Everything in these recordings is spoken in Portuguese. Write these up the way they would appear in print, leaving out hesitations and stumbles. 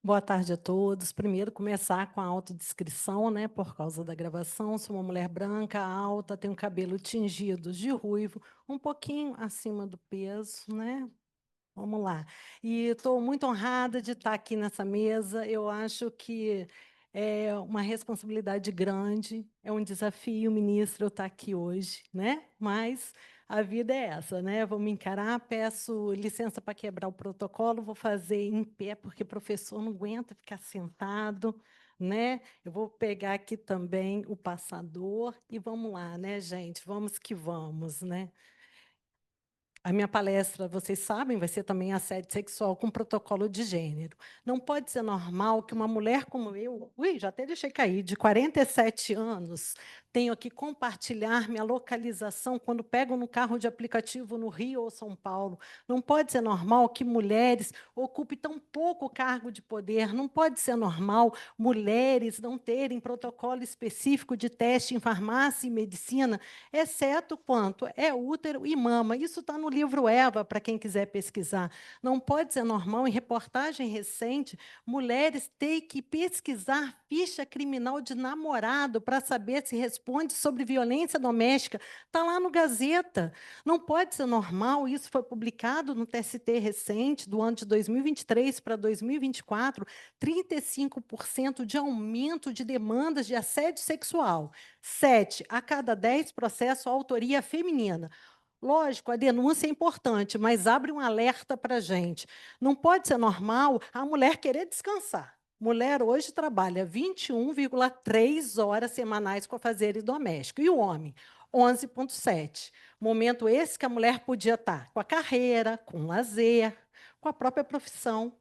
Boa tarde a todos. Primeiro, começar com a autodescrição, né? Por causa da gravação. Sou uma mulher branca, alta, tenho cabelo tingido de ruivo, um pouquinho acima do peso, né? Vamos lá. E estou muito honrada de estar aqui nessa mesa. Eu acho que é uma responsabilidade grande, é um desafio, ministro, eu estar aqui hoje, né? Mas a vida é essa, né? Vou me encarar, peço licença para quebrar o protocolo, vou fazer em pé, porque professor não aguenta ficar sentado, né? Eu vou pegar aqui também o passador e vamos lá, né, gente? Vamos que vamos, né? A minha palestra, vocês sabem, vai ser também assédio sexual com protocolo de gênero. Não pode ser normal que uma mulher como eu, já até deixei cair, de 47 anos, tenha que compartilhar minha localização quando pego no carro de aplicativo no Rio ou São Paulo. Não pode ser normal que mulheres ocupem tão pouco cargo de poder. Não pode ser normal mulheres não terem protocolo específico de teste em farmácia e medicina, exceto quanto é útero e mama. Isso está no livro Eva, para quem quiser pesquisar. Não pode ser normal, em reportagem recente, mulheres terem que pesquisar ficha criminal de namorado para saber se responde sobre violência doméstica. Está lá no Gazeta. Não pode ser normal, isso foi publicado no TST recente, do ano de 2023 para 2024, 35% de aumento de demandas de assédio sexual. 7 a cada 10 processos, autoria feminina. Lógico, a denúncia é importante, mas abre um alerta para a gente. Não pode ser normal a mulher querer descansar. Mulher hoje trabalha 21,3 horas semanais com afazeres domésticos. E o homem? 11,7. Momento esse que a mulher podia estar com a carreira, com o lazer, com a própria profissão.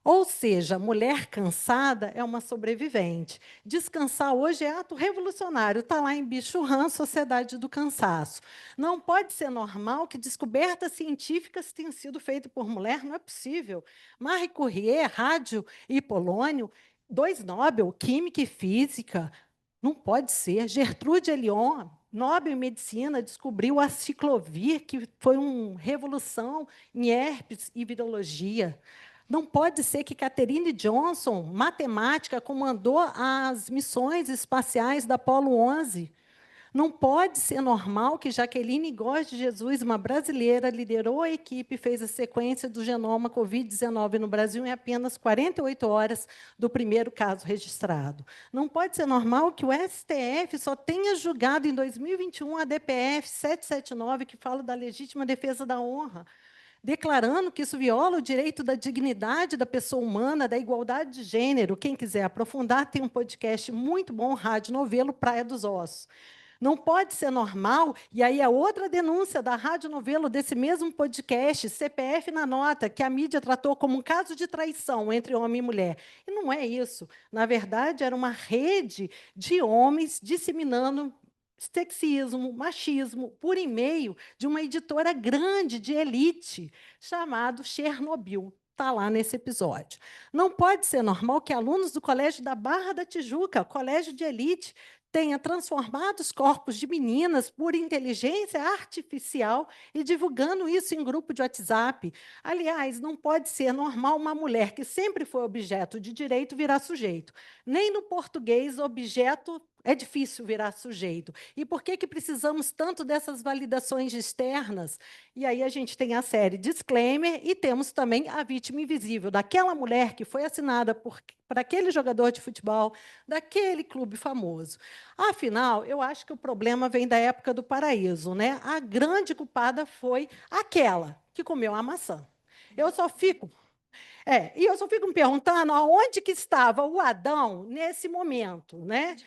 Ou seja, mulher cansada é uma sobrevivente. Descansar hoje é ato revolucionário. Está lá em Bicho Han, Sociedade do Cansaço. Não pode ser normal que descobertas científicas tenham sido feitas por mulher, não é possível. Marie Curie, rádio e polônio, 2 Nobel, Química e Física. Não pode ser. Gertrude Elion, Nobel em Medicina, descobriu a ciclovir, que foi uma revolução em herpes e virologia. Não pode ser que Catherine Johnson, matemática, comandou as missões espaciais da Apollo 11. Não pode ser normal que Jaqueline Góes de Jesus, uma brasileira, liderou a equipe e fez a sequência do genoma Covid-19 no Brasil em apenas 48 horas do primeiro caso registrado. Não pode ser normal que o STF só tenha julgado em 2021 a DPF 779, que fala da legítima defesa da honra, declarando que isso viola o direito da dignidade da pessoa humana, da igualdade de gênero. Quem quiser aprofundar, tem um podcast muito bom, Rádio Novelo, Praia dos Ossos. Não pode ser normal, e aí a outra denúncia da Rádio Novelo, desse mesmo podcast, CPF na nota, que a mídia tratou como um caso de traição entre homem e mulher. E não é isso. Na verdade, era uma rede de homens disseminando sexismo, machismo, por e-mail de uma editora grande de elite, chamado Chernobyl. Está lá nesse episódio. Não pode ser normal que alunos do Colégio da Barra da Tijuca, colégio de elite, tenha transformado os corpos de meninas por inteligência artificial e divulgando isso em grupo de WhatsApp. Aliás, não pode ser normal uma mulher que sempre foi objeto de direito virar sujeito. Nem no português, objeto é difícil virar sujeito. E por que precisamos tanto dessas validações externas? E aí a gente tem a série Disclaimer e temos também a vítima invisível, daquela mulher que foi assinada por aquele jogador de futebol, daquele clube famoso. Afinal, eu acho que o problema vem da época do paraíso, né? A grande culpada foi aquela que comeu a maçã. Eu só fico e eu só fico me perguntando aonde que estava o Adão nesse momento, né?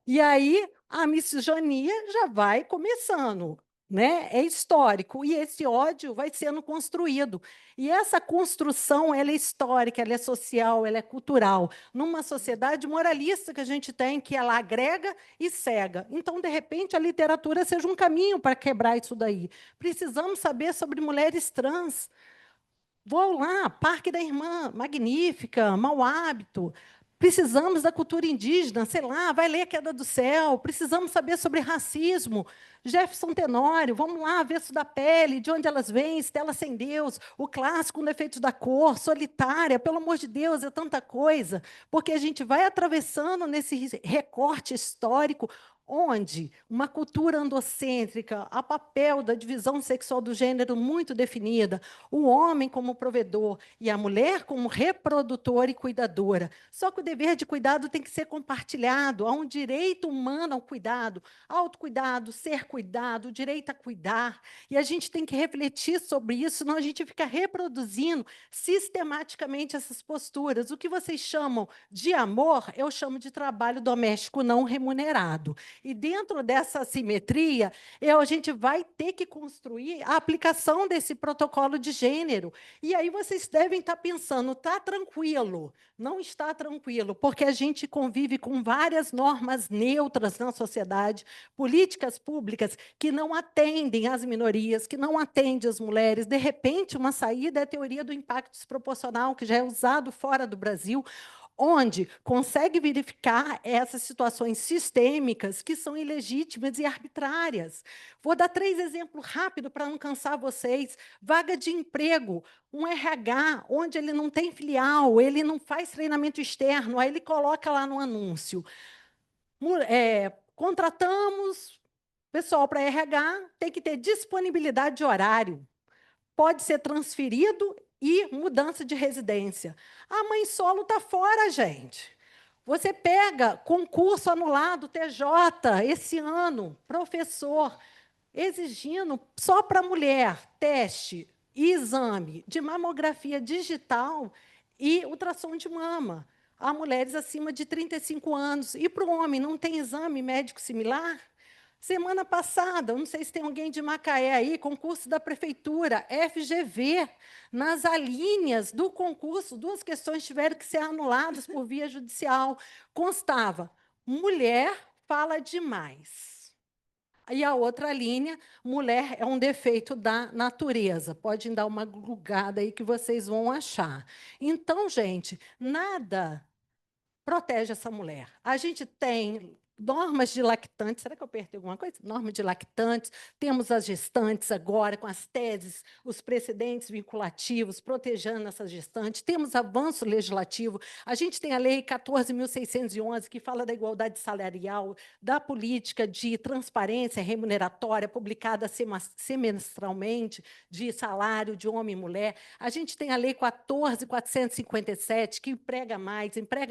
E aí a misoginia já vai começando, né? É histórico e esse ódio vai sendo construído. E essa construção, ela é histórica, ela é social, ela é cultural. Numa sociedade moralista que a gente tem, que ela agrega e cega. Então, de repente, a literatura seja um caminho para quebrar isso daí. Precisamos saber sobre mulheres trans. Vou lá, Parque da Irmã, Magnífica, Mau Hábito. Precisamos da cultura indígena, sei lá, vai ler A Queda do Céu, precisamos saber sobre racismo. Jefferson Tenório, vamos lá, Avesso da Pele, De Onde Elas Vêm, Estela Sem Deus, o clássico No Efeito da Cor, Solitária, pelo amor de Deus, é tanta coisa, porque a gente vai atravessando nesse recorte histórico onde uma cultura androcêntrica, a papel da divisão sexual do gênero muito definida, o homem como provedor e a mulher como reprodutora e cuidadora. Só que o dever de cuidado tem que ser compartilhado, há um direito humano ao cuidado, autocuidado, ser cuidado, o direito a cuidar, e a gente tem que refletir sobre isso, senão a gente fica reproduzindo sistematicamente essas posturas. O que vocês chamam de amor, eu chamo de trabalho doméstico não remunerado. E dentro dessa assimetria, a gente vai ter que construir a aplicação desse protocolo de gênero. E aí vocês devem estar pensando, está tranquilo? Não está tranquilo, porque a gente convive com várias normas neutras na sociedade, políticas públicas que não atendem às minorias, que não atendem às mulheres. De repente, uma saída é a teoria do impacto desproporcional, que já é usado fora do Brasil, onde consegue verificar essas situações sistêmicas que são ilegítimas e arbitrárias. Vou dar 3 exemplos rápidos para não cansar vocês. Vaga de emprego, um RH, onde ele não tem filial, ele não faz treinamento externo, aí ele coloca lá no anúncio. Contratamos pessoal para RH, tem que ter disponibilidade de horário. Pode ser transferido e mudança de residência. A mãe solo está fora, gente. Você pega concurso anulado, TJ, esse ano, professor, exigindo só para mulher teste e exame de mamografia digital e ultrassom de mama. Há mulheres acima de 35 anos. E para o homem, não tem exame médico similar? Semana passada, não sei se tem alguém de Macaé aí, concurso da prefeitura, FGV, nas alíneas do concurso, 2 questões tiveram que ser anuladas por via judicial. Constava, mulher fala demais. E a outra linha, mulher é um defeito da natureza. Podem dar uma glugada aí que vocês vão achar. Então, gente, nada protege essa mulher. A gente tem normas de lactantes, será que eu apertei alguma coisa? Normas de lactantes, temos as gestantes agora, com as teses, os precedentes vinculativos, protegendo essas gestantes, temos avanço legislativo, a gente tem a Lei 14.611, que fala da igualdade salarial, da política de transparência remuneratória, publicada semestralmente, de salário de homem e mulher, a gente tem a Lei 14.457, que emprega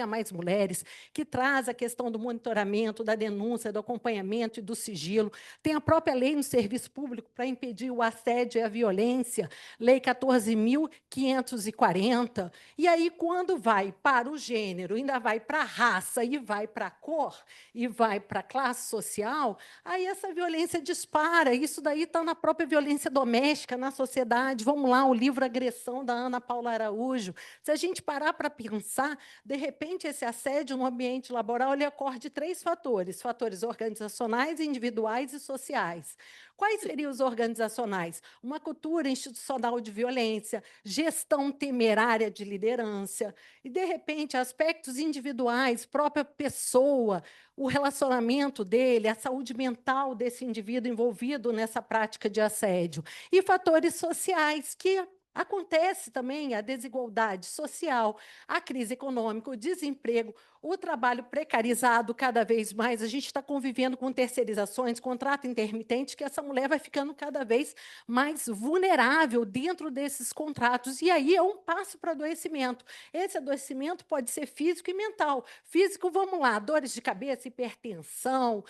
mais mulheres, que traz a questão do monitoramento, da denúncia, do acompanhamento e do sigilo. Tem a própria lei no serviço público para impedir o assédio e a violência, Lei 14.540. E aí, quando vai para o gênero, ainda vai para a raça, e vai para a cor, e vai para a classe social, aí essa violência dispara. Isso daí está na própria violência doméstica, na sociedade. Vamos lá, o livro Agressão, da Ana Paula Araújo. Se a gente parar para pensar, de repente, esse assédio no ambiente laboral ele ocorre de 3 fatores: fatores organizacionais, individuais e sociais. Quais seriam os organizacionais? Uma cultura institucional de violência, gestão temerária de liderança, e, de repente, aspectos individuais, própria pessoa, o relacionamento dele, a saúde mental desse indivíduo envolvido nessa prática de assédio. E fatores sociais, que acontece também a desigualdade social, a crise econômica, o desemprego, o trabalho precarizado cada vez mais. A gente está convivendo com terceirizações, contrato intermitente, que essa mulher vai ficando cada vez mais vulnerável dentro desses contratos. E aí é um passo para adoecimento. Esse adoecimento pode ser físico e mental. Físico, vamos lá, dores de cabeça, hipertensão,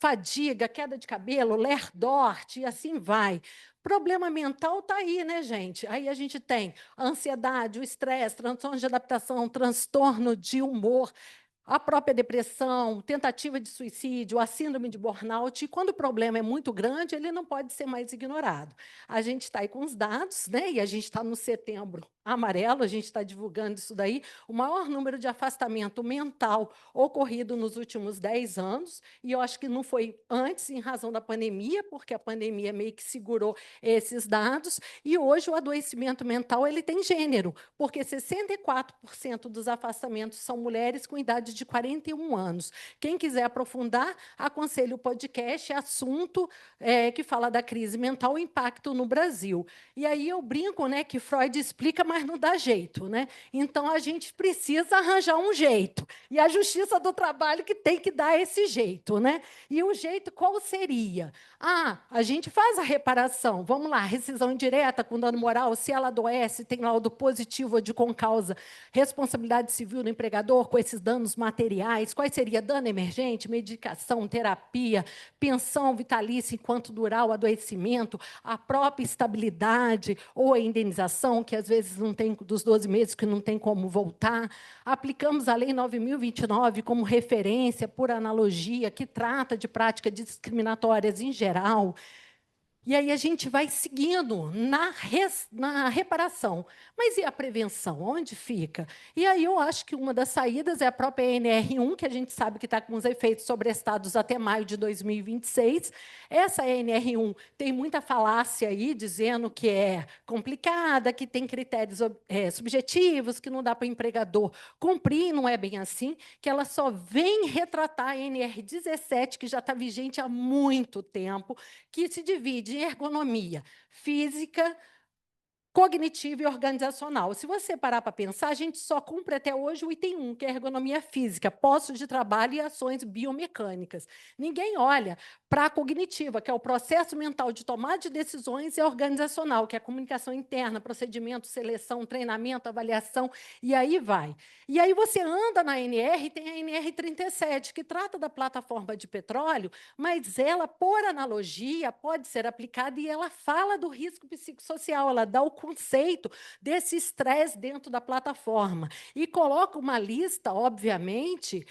fadiga, queda de cabelo, lerdorte, e assim vai. Problema mental está aí, né, gente? Aí a gente tem a ansiedade, o estresse, transtorno de adaptação, transtorno de humor, a própria depressão, tentativa de suicídio, a síndrome de burnout. E quando o problema é muito grande, ele não pode ser mais ignorado. A gente está aí com os dados, né? E a gente está no setembro amarelo, a gente está divulgando isso daí, o maior número de afastamento mental ocorrido nos últimos 10 anos, e eu acho que não foi antes, em razão da pandemia, porque a pandemia meio que segurou esses dados, e hoje o adoecimento mental ele tem gênero, porque 64% dos afastamentos são mulheres com idade de 41 anos. Quem quiser aprofundar, aconselho o podcast Assunto, que fala da crise mental, o impacto no Brasil. E aí eu brinco, né, que Freud explica, mas não dá jeito, né? Então a gente precisa arranjar um jeito. E a Justiça do Trabalho que tem que dar esse jeito, né? E o jeito qual seria? Ah, a gente faz a reparação. Vamos lá, rescisão indireta com dano moral, se ela adoece, tem laudo positivo ou de concausa, responsabilidade civil do empregador com esses danos materiais. Quais seria dano emergente, medicação, terapia, pensão vitalícia enquanto durar o adoecimento, a própria estabilidade ou a indenização, que às vezes não tem, dos 12 meses, que não tem como voltar. Aplicamos a Lei 9.029 como referência, por analogia, que trata de práticas discriminatórias em geral. E aí a gente vai seguindo na reparação. Mas e a prevenção? Onde fica? E aí eu acho que uma das saídas é a própria NR1, que a gente sabe que está com os efeitos sobrestados até maio de 2026. Essa NR1 tem muita falácia aí, dizendo que é complicada, que tem critérios subjetivos, que não dá para o empregador cumprir, não é bem assim, que ela só vem retratar a NR17, que já está vigente há muito tempo, que se divide em ergonomia física, cognitiva e organizacional. Se você parar para pensar, a gente só cumpre até hoje o item 1, que é a ergonomia física, postos de trabalho e ações biomecânicas. Ninguém olha para a cognitiva, que é o processo mental de tomada de decisões, e a organizacional, que é a comunicação interna, procedimento, seleção, treinamento, avaliação, e aí vai. E aí você anda na NR, tem a NR37, que trata da plataforma de petróleo, mas ela, por analogia, pode ser aplicada e ela fala do risco psicossocial, ela dá o conceito desse estresse dentro da plataforma e coloca uma lista, obviamente,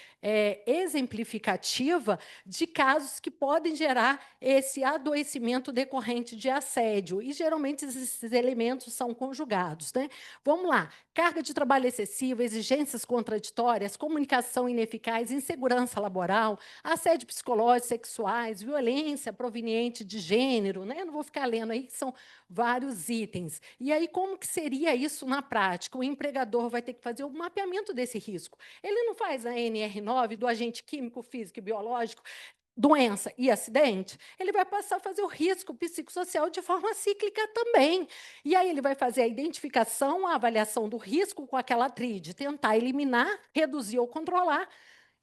exemplificativa de casos que podem gerar esse adoecimento decorrente de assédio, e geralmente esses elementos são conjugados, né? Vamos lá: carga de trabalho excessiva, exigências contraditórias, comunicação ineficaz, insegurança laboral, assédio psicológico, sexuais, violência proveniente de gênero, né? Eu não vou ficar lendo aí, que são vários itens. E aí, como que seria isso na prática? O empregador vai ter que fazer o mapeamento desse risco. Ele não faz a NR9 do agente químico, físico e biológico, doença e acidente, ele vai passar a fazer o risco psicossocial de forma cíclica também. E aí ele vai fazer a identificação, a avaliação do risco com aquela tríade, tentar eliminar, reduzir ou controlar.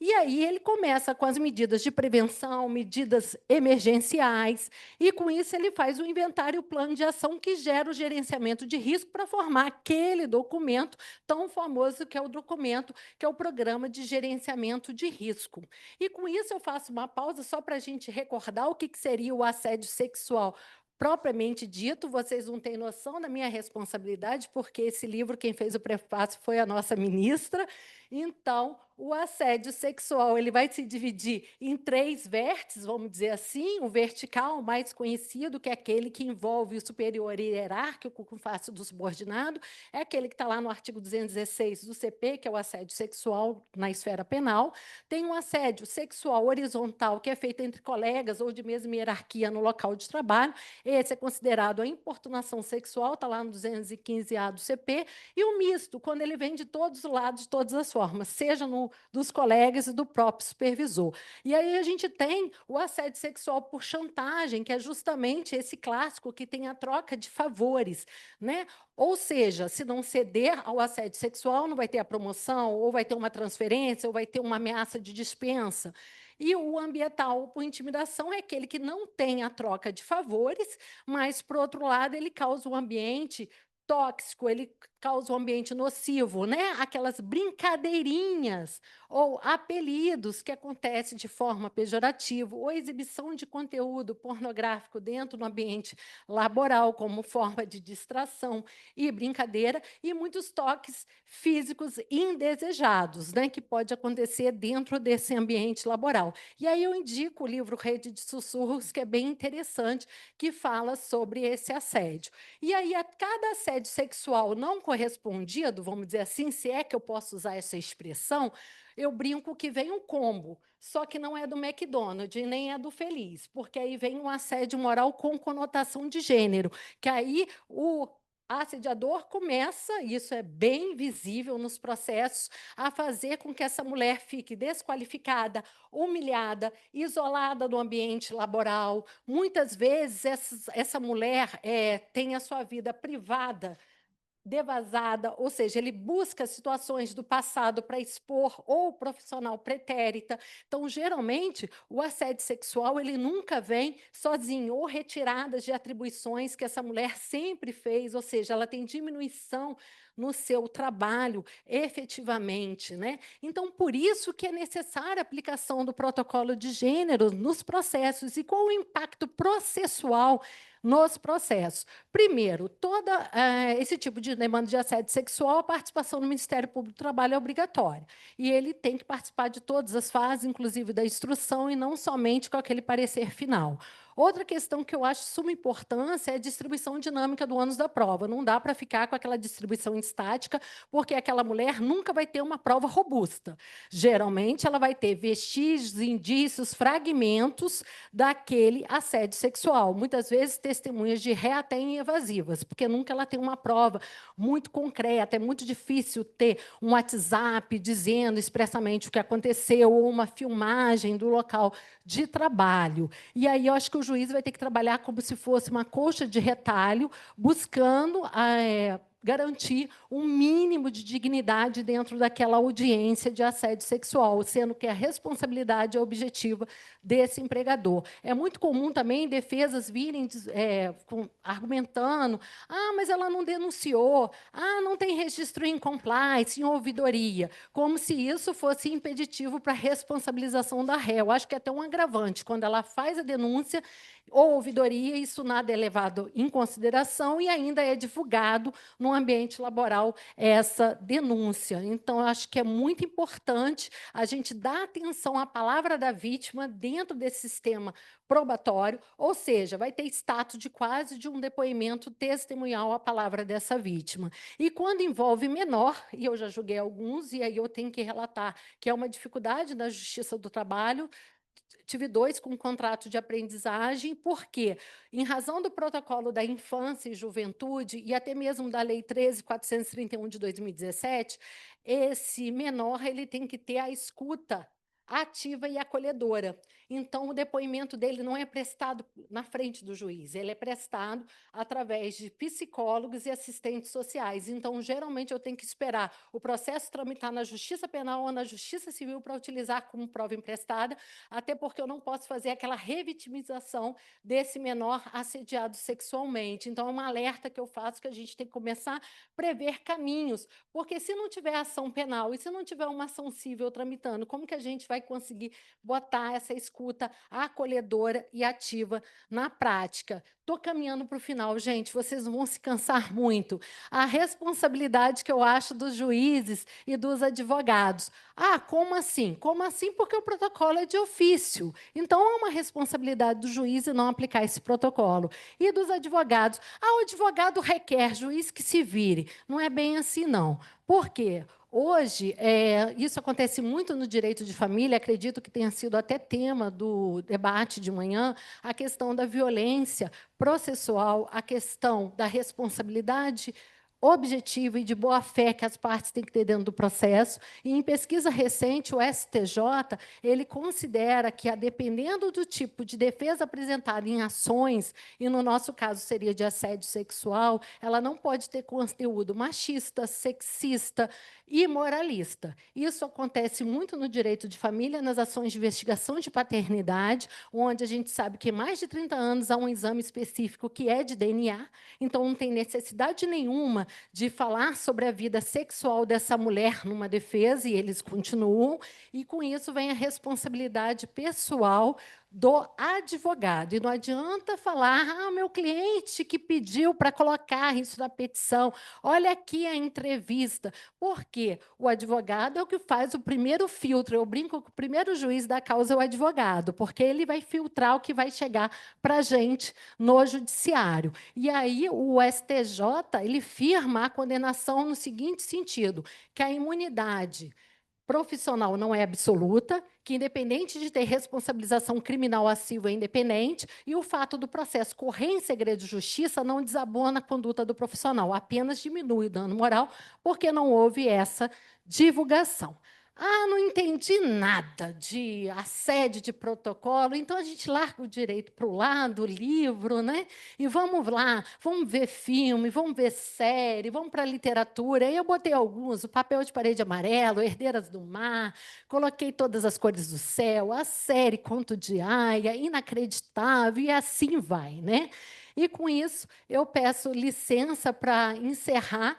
E aí ele começa com as medidas de prevenção, medidas emergenciais, e com isso ele faz o inventário, o plano de ação que gera o gerenciamento de risco para formar aquele documento tão famoso que é o documento, que é o Programa de Gerenciamento de Risco. E com isso eu faço uma pausa só para a gente recordar o que seria o assédio sexual propriamente dito. Vocês não têm noção da minha responsabilidade, porque esse livro, quem fez o prefácio foi a nossa ministra. Então, o assédio sexual ele vai se dividir em 3 vértices, vamos dizer assim: o vertical, mais conhecido, que é aquele que envolve o superior hierárquico com face do subordinado, é aquele que está lá no artigo 216 do CP, que é o assédio sexual na esfera penal. Tem um assédio sexual horizontal, que é feito entre colegas ou de mesma hierarquia no local de trabalho. Esse é considerado a importunação sexual, está lá no 215A do CP. E o misto, quando ele vem de todos os lados, de todas as formas, seja dos colegas e do próprio supervisor. E aí a gente tem o assédio sexual por chantagem, que é justamente esse clássico que tem a troca de favores, né? Ou seja, se não ceder ao assédio sexual, não vai ter a promoção, ou vai ter uma transferência, ou vai ter uma ameaça de dispensa. E o ambiental por intimidação é aquele que não tem a troca de favores, mas, por outro lado, ele causa um ambiente tóxico, ele causa um ambiente nocivo, né? Aquelas brincadeirinhas ou apelidos que acontecem de forma pejorativa, ou exibição de conteúdo pornográfico dentro do ambiente laboral como forma de distração e brincadeira, e muitos toques físicos indesejados, né, que pode acontecer dentro desse ambiente laboral. E aí eu indico o livro Rede de Sussurros, que é bem interessante, que fala sobre esse assédio. E aí, a cada assédio sexual não correspondido, vamos dizer assim, se é que eu posso usar essa expressão, eu brinco que vem um combo, só que não é do McDonald's e nem é do Feliz, porque aí vem um assédio moral com conotação de gênero, que aí o assediador começa, e isso é bem visível nos processos, a fazer com que essa mulher fique desqualificada, humilhada, isolada do ambiente laboral. Muitas vezes, essa mulher tem a sua vida privada devasada, ou seja, ele busca situações do passado para expor ou profissional pretérita. Então, geralmente, o assédio sexual ele nunca vem sozinho ou retiradas de atribuições que essa mulher sempre fez, ou seja, ela tem diminuição no seu trabalho, efetivamente, né? Então, por isso que é necessária a aplicação do protocolo de gênero nos processos. E qual o impacto processual nos processos? Primeiro, todo esse tipo de demanda de assédio sexual, a participação no Ministério Público do Trabalho é obrigatória. E ele tem que participar de todas as fases, inclusive da instrução, e não somente com aquele parecer final. Outra questão que eu acho de suma importância é a distribuição dinâmica do ônus da prova. Não dá para ficar com aquela distribuição estática, porque aquela mulher nunca vai ter uma prova robusta. Geralmente, ela vai ter vestígios, indícios, fragmentos daquele assédio sexual. Muitas vezes, testemunhas de ré até evasivas, porque nunca ela tem uma prova muito concreta. É muito difícil ter um WhatsApp dizendo expressamente o que aconteceu ou uma filmagem do local de trabalho. E aí eu acho que o juiz vai ter que trabalhar como se fosse uma coxa de retalho, buscando garantir um mínimo de dignidade dentro daquela audiência de assédio sexual, sendo que a responsabilidade é objetiva desse empregador. É muito comum também defesas virem argumentando: mas ela não denunciou, não tem registro em compliance, em ouvidoria, como se isso fosse impeditivo para a responsabilização da réu. Eu acho que é até um agravante, quando ela faz a denúncia ou ouvidoria, isso nada é levado em consideração e ainda é divulgado no ambiente laboral essa denúncia. Então, eu acho que é muito importante a gente dar atenção à palavra da vítima dentro desse sistema probatório, ou seja, vai ter status de quase de um depoimento testemunhal à palavra dessa vítima. E quando envolve menor, e eu já julguei alguns, e aí eu tenho que relatar que é uma dificuldade da Justiça do Trabalho. Tive 2 com contrato de aprendizagem, porque, em razão do protocolo da infância e juventude, e até mesmo da Lei 13.431 de 2017, esse menor ele tem que ter a escuta ativa e acolhedora. Então, o depoimento dele não é prestado na frente do juiz, ele é prestado através de psicólogos e assistentes sociais. Então, geralmente, eu tenho que esperar o processo tramitar na Justiça Penal ou na Justiça Civil para utilizar como prova emprestada, até porque eu não posso fazer aquela revitimização desse menor assediado sexualmente. Então, é um alerta que eu faço que a gente tem que começar a prever caminhos, porque se não tiver ação penal e se não tiver uma ação civil tramitando, como que a gente vai conseguir botar essa escuta acolhedora e ativa na prática? Estou caminhando para o final, gente, vocês vão se cansar muito. A responsabilidade que eu acho dos juízes e dos advogados. Como assim? Como assim? Porque o protocolo é de ofício. Então, é uma responsabilidade do juiz em não aplicar esse protocolo. E dos advogados. O advogado requer, juiz que se vire. Não é bem assim, não. Por quê? Hoje, isso acontece muito no direito de família, acredito que tenha sido até tema do debate de manhã, a questão da violência processual, a questão da responsabilidade objetiva e de boa-fé que as partes têm que ter dentro do processo. E, em pesquisa recente, o STJ ele considera que, dependendo do tipo de defesa apresentada em ações, e no nosso caso seria de assédio sexual, ela não pode ter conteúdo machista, sexista e moralista. Isso acontece muito no direito de família, nas ações de investigação de paternidade, onde a gente sabe que mais de 30 anos há um exame específico que é de DNA, então não tem necessidade nenhuma de falar sobre a vida sexual dessa mulher numa defesa, e eles continuam, e com isso vem a responsabilidade pessoal do advogado. E não adianta falar, meu cliente que pediu para colocar isso na petição, olha aqui a entrevista. Por quê? O advogado é o que faz o primeiro filtro. Eu brinco que o primeiro juiz da causa é o advogado, porque ele vai filtrar o que vai chegar para a gente no judiciário. E aí o STJ ele firma a condenação no seguinte sentido, que a imunidade profissional não é absoluta, que, independente de ter responsabilização criminal ativa, é independente, e o fato do processo correr em segredo de justiça não desabona a conduta do profissional, apenas diminui o dano moral, porque não houve essa divulgação. Não entendi nada de assédio de protocolo, então a gente larga o direito para o lado, o livro, né? E vamos lá, vamos ver filme, vamos ver série, vamos para a literatura. Aí eu botei alguns, o Papel de Parede Amarelo, Herdeiras do Mar, coloquei Todas as Cores do Céu, a série Conto de Aia, Inacreditável, e assim vai, né? E com isso eu peço licença para encerrar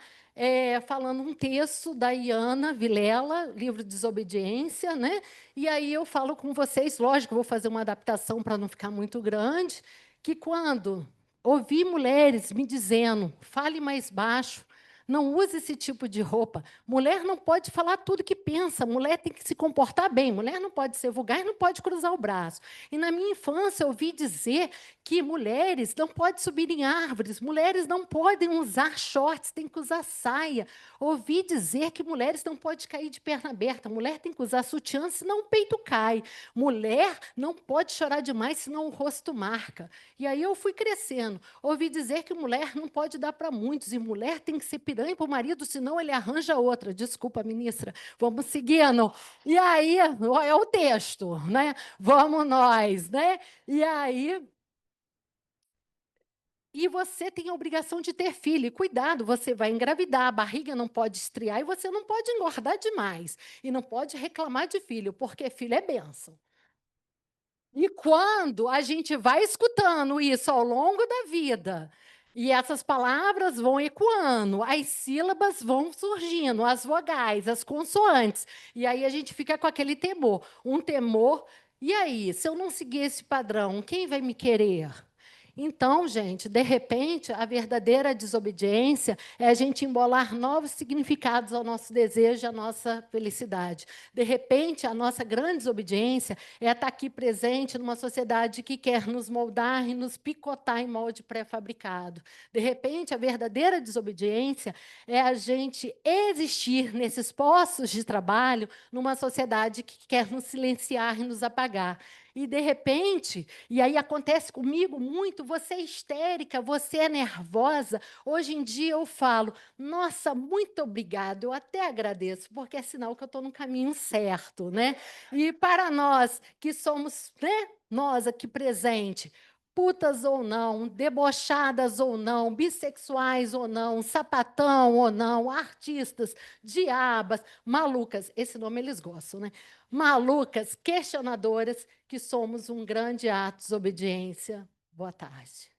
falando um texto da Iana Vilela, livro Desobediência, né? E aí eu falo com vocês, lógico, vou fazer uma adaptação para não ficar muito grande, que quando ouvi mulheres me dizendo, fale mais baixo, não use esse tipo de roupa. Mulher não pode falar tudo que pensa, mulher tem que se comportar bem, mulher não pode ser vulgar e não pode cruzar o braço. E na minha infância eu ouvi dizer que mulheres não podem subir em árvores, mulheres não podem usar shorts, tem que usar saia. Ouvi dizer que mulheres não podem cair de perna aberta, mulher tem que usar sutiã, senão o peito cai. Mulher não pode chorar demais, senão o rosto marca. E aí eu fui crescendo. Ouvi dizer que mulher não pode dar para muitos, e mulher tem que ser piranha para o marido, senão ele arranja outra. Desculpa, ministra, vamos seguindo. E aí, é o texto, né? Vamos nós, né? E aí, e você tem a obrigação de ter filho. E cuidado, você vai engravidar, a barriga não pode estriar e você não pode engordar demais. E não pode reclamar de filho, porque filho é bênção. E quando a gente vai escutando isso ao longo da vida, e essas palavras vão ecoando, as sílabas vão surgindo, as vogais, as consoantes, e aí a gente fica com aquele temor, um temor. E aí, se eu não seguir esse padrão, quem vai me querer? Então, gente, de repente, a verdadeira desobediência é a gente embolar novos significados ao nosso desejo, à nossa felicidade. De repente, a nossa grande desobediência é estar aqui presente numa sociedade que quer nos moldar e nos picotar em molde pré-fabricado. De repente, a verdadeira desobediência é a gente existir nesses postos de trabalho numa sociedade que quer nos silenciar e nos apagar. E, de repente, e aí acontece comigo muito, você é histérica, você é nervosa. Hoje em dia eu falo, nossa, muito obrigada, eu até agradeço, porque é sinal que eu estou no caminho certo, né? E para nós que somos, né, nós aqui presente, putas ou não, debochadas ou não, bissexuais ou não, sapatão ou não, artistas, diabas, malucas, esse nome eles gostam, né? Malucas, questionadoras, que somos um grande ato de desobediência. Boa tarde.